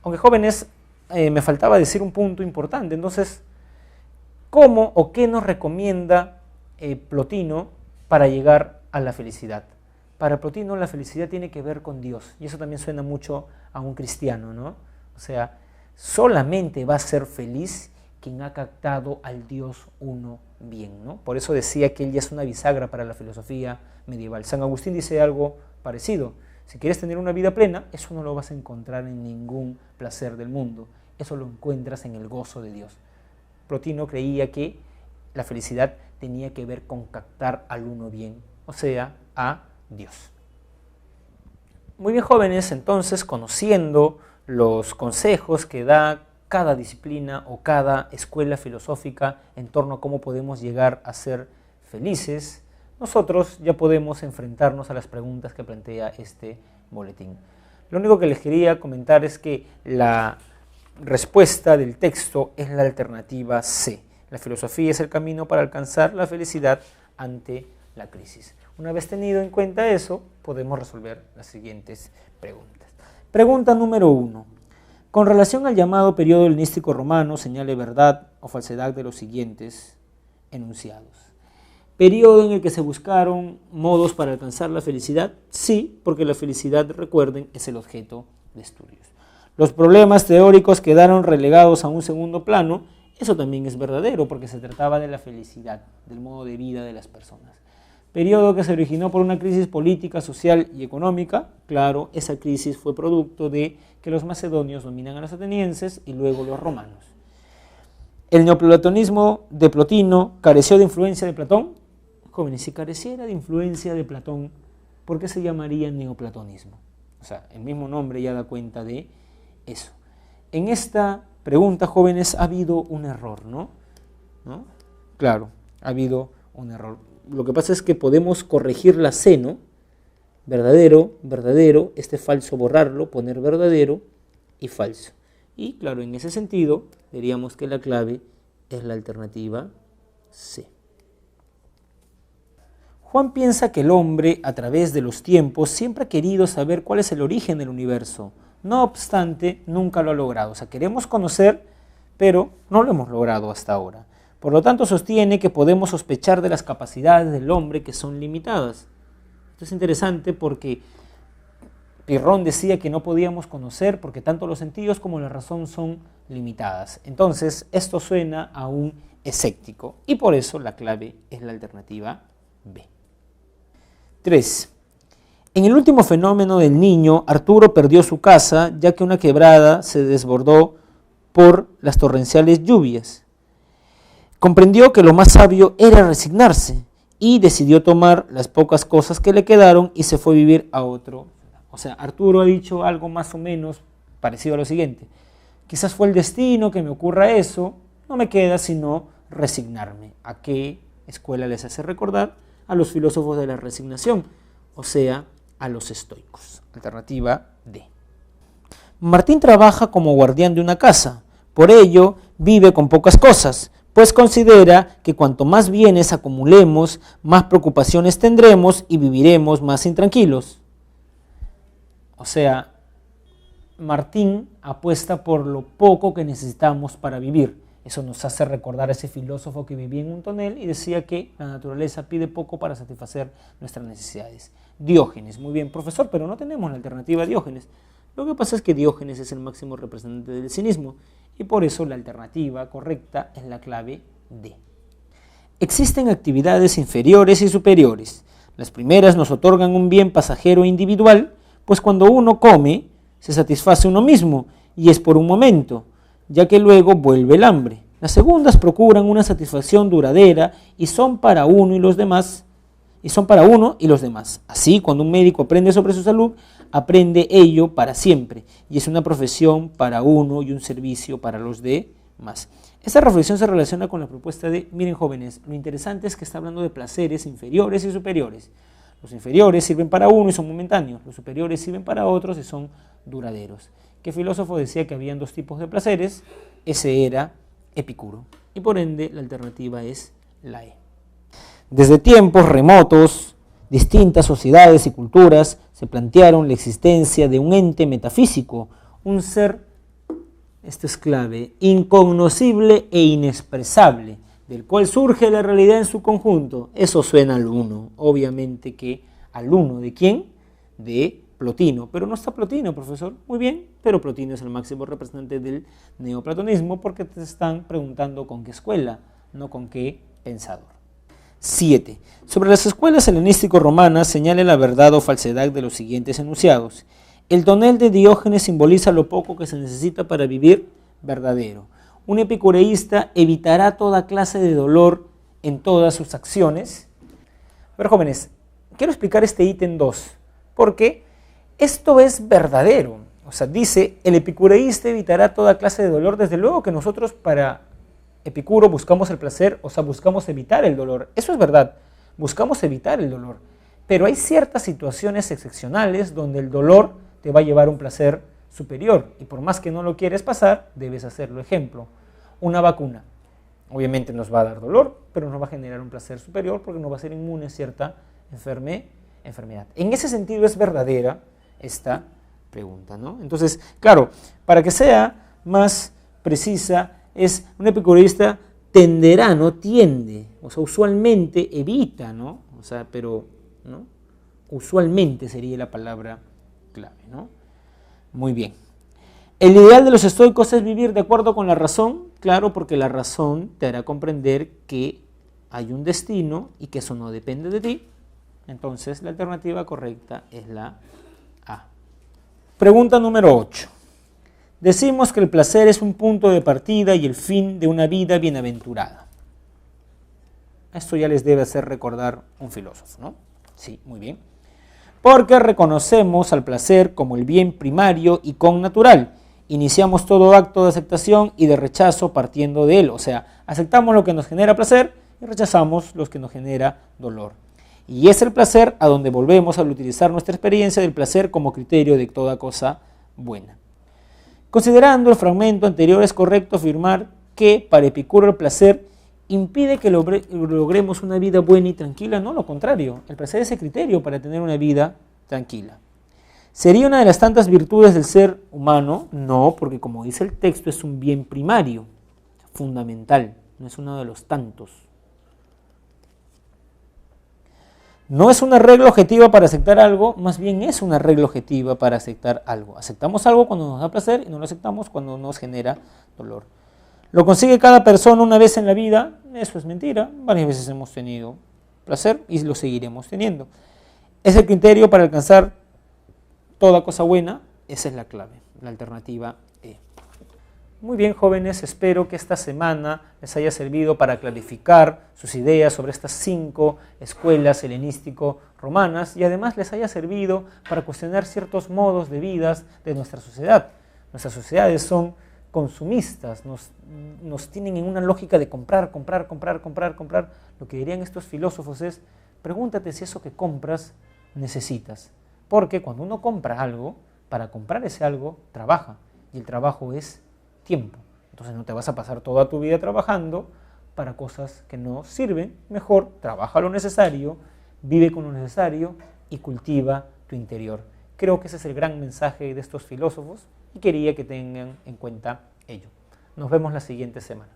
Aunque jóvenes, me faltaba decir un punto importante. Entonces, ¿cómo o qué nos recomienda Plotino para llegar a la felicidad? Para Plotino la felicidad tiene que ver con Dios, y eso también suena mucho a un cristiano, ¿no? O sea, solamente va a ser feliz quien ha captado al Dios uno bien, ¿no? Por eso decía que él ya es una bisagra para la filosofía medieval. San Agustín dice algo parecido: si quieres tener una vida plena, eso no lo vas a encontrar en ningún placer del mundo, eso lo encuentras en el gozo de Dios. Plotino creía que la felicidad tenía que ver con captar al uno bien, o sea, a Dios. Muy bien, jóvenes, entonces, conociendo los consejos que da cada disciplina o cada escuela filosófica en torno a cómo podemos llegar a ser felices, nosotros ya podemos enfrentarnos a las preguntas que plantea este boletín. Lo único que les quería comentar es que la respuesta del texto es la alternativa C. La filosofía es el camino para alcanzar la felicidad ante la crisis. Una vez tenido en cuenta eso, podemos resolver las siguientes preguntas. Pregunta número 1. Con relación al llamado periodo helenístico romano, señale verdad o falsedad de los siguientes enunciados. ¿Periodo en el que se buscaron modos para alcanzar la felicidad? Sí, porque la felicidad, recuerden, es el objeto de estudios. Los problemas teóricos quedaron relegados a un segundo plano. Eso también es verdadero, porque se trataba de la felicidad, del modo de vida de las personas. Periodo que se originó por una crisis política, social y económica. Claro, esa crisis fue producto de que los macedonios dominan a los atenienses y luego los romanos. ¿El neoplatonismo de Plotino careció de influencia de Platón? Jóvenes, si careciera de influencia de Platón, ¿por qué se llamaría neoplatonismo? O sea, el mismo nombre ya da cuenta de eso. En esta pregunta, jóvenes, ha habido un error, ¿no? Claro, ha habido un error. Lo que pasa es que podemos corregir la C, ¿no? Verdadero, verdadero, este falso borrarlo, poner verdadero y falso. Y claro, en ese sentido, diríamos que la clave es la alternativa C. Juan piensa que el hombre, a través de los tiempos, siempre ha querido saber cuál es el origen del universo. No obstante, nunca lo ha logrado. O sea, queremos conocer, pero no lo hemos logrado hasta ahora. Por lo tanto, sostiene que podemos sospechar de las capacidades del hombre que son limitadas. Esto es interesante porque Pirrón decía que no podíamos conocer porque tanto los sentidos como la razón son limitadas. Entonces, esto suena a un escéptico y por eso la clave es la alternativa B. 3. En el último fenómeno del Niño, Arturo perdió su casa ya que una quebrada se desbordó por las torrenciales lluvias. Comprendió que lo más sabio era resignarse y decidió tomar las pocas cosas que le quedaron y se fue a vivir a otro. O sea, Arturo ha dicho algo más o menos parecido a lo siguiente: quizás fue el destino que me ocurra eso, no me queda sino resignarme. ¿A qué escuela les hace recordar? A los filósofos de la resignación, o sea, a los estoicos. Alternativa D. Martín trabaja como guardián de una casa, por ello vive con pocas cosas, pues considera que cuanto más bienes acumulemos, más preocupaciones tendremos y viviremos más intranquilos. O sea, Martín apuesta por lo poco que necesitamos para vivir. Eso nos hace recordar a ese filósofo que vivía en un tonel y decía que la naturaleza pide poco para satisfacer nuestras necesidades. Diógenes, muy bien, profesor, pero no tenemos la alternativa a Diógenes. Lo que pasa es que Diógenes es el máximo representante del cinismo y por eso la alternativa correcta es la clave D. Existen actividades inferiores y superiores. Las primeras nos otorgan un bien pasajero e individual, pues cuando uno come, se satisface uno mismo y es por un momento, ya que luego vuelve el hambre. Las segundas procuran una satisfacción duradera y son para uno y los demás. Así, cuando un médico aprende sobre su salud, aprende ello para siempre, y es una profesión para uno y un servicio para los demás. Esta reflexión se relaciona con la propuesta de, miren jóvenes, lo interesante es que está hablando de placeres inferiores y superiores. Los inferiores sirven para uno y son momentáneos, los superiores sirven para otros y son duraderos. ¿Qué filósofo decía que habían dos tipos de placeres? Ese era Epicuro, y por ende la alternativa es la E. Desde tiempos remotos, distintas sociedades y culturas se plantearon la existencia de un ente metafísico, un ser esto es clave, incognoscible e inexpresable, del cual surge la realidad en su conjunto. Eso suena al uno, obviamente que al uno, ¿de quién? De Plotino, pero no está Plotino, profesor. Muy bien, pero Plotino es el máximo representante del neoplatonismo porque te están preguntando con qué escuela, no con qué pensador. 7. Sobre las escuelas helenístico-romanas señale la verdad o falsedad de los siguientes enunciados. El tonel de Diógenes simboliza lo poco que se necesita para vivir verdadero. Un epicureísta evitará toda clase de dolor en todas sus acciones. Pero jóvenes, quiero explicar este ítem 2, porque esto es verdadero. O sea, dice, el epicureísta evitará toda clase de dolor. Desde luego que nosotros para Epicuro buscamos el placer, o sea, buscamos evitar el dolor. Eso es verdad, buscamos evitar el dolor. Pero hay ciertas situaciones excepcionales donde el dolor te va a llevar a un placer superior. Y por más que no lo quieres pasar, debes hacerlo. Ejemplo, una vacuna. Obviamente nos va a dar dolor, pero nos va a generar un placer superior porque nos va a ser inmune a cierta enfermedad. En ese sentido es verdadera esta pregunta, ¿no? Entonces, claro, para que sea más precisa, es un epicureísta tenderá, no tiende, o sea, usualmente evita, ¿no? O sea, pero, ¿no? Usualmente sería la palabra clave, ¿no? Muy bien. El ideal de los estoicos es vivir de acuerdo con la razón, claro, porque la razón te hará comprender que hay un destino y que eso no depende de ti. Entonces, la alternativa correcta es la A. Pregunta número 8. Decimos que el placer es un punto de partida y el fin de una vida bienaventurada. Esto ya les debe hacer recordar un filósofo, ¿no? Sí, muy bien. Porque reconocemos al placer como el bien primario y connatural. Iniciamos todo acto de aceptación y de rechazo partiendo de él. O sea, aceptamos lo que nos genera placer y rechazamos lo que nos genera dolor. Y es el placer a donde volvemos al utilizar nuestra experiencia del placer como criterio de toda cosa buena. Considerando el fragmento anterior, es correcto afirmar que para Epicuro el placer impide que logremos una vida buena y tranquila. No, lo contrario, el placer es el criterio para tener una vida tranquila. ¿Sería una de las tantas virtudes del ser humano? No, porque como dice el texto es un bien primario, fundamental, no es uno de los tantos. No es una regla objetiva para aceptar algo, más bien es una regla objetiva para aceptar algo. Aceptamos algo cuando nos da placer y no lo aceptamos cuando nos genera dolor. ¿Lo consigue cada persona una vez en la vida? Eso es mentira. Varias veces hemos tenido placer y lo seguiremos teniendo. ¿Es el criterio para alcanzar toda cosa buena? Esa es la clave, la alternativa E. Muy bien, jóvenes, espero que esta semana les haya servido para clarificar sus ideas sobre estas 5 escuelas helenístico-romanas y además les haya servido para cuestionar ciertos modos de vida de nuestra sociedad. Nuestras sociedades son consumistas, nos tienen en una lógica de comprar. Lo que dirían estos filósofos es, pregúntate si eso que compras necesitas. Porque cuando uno compra algo, para comprar ese algo, trabaja. Y el trabajo es tiempo. Entonces no te vas a pasar toda tu vida trabajando para cosas que no sirven. Mejor trabaja lo necesario, vive con lo necesario y cultiva tu interior. Creo que ese es el gran mensaje de estos filósofos y quería que tengan en cuenta ello. Nos vemos la siguiente semana.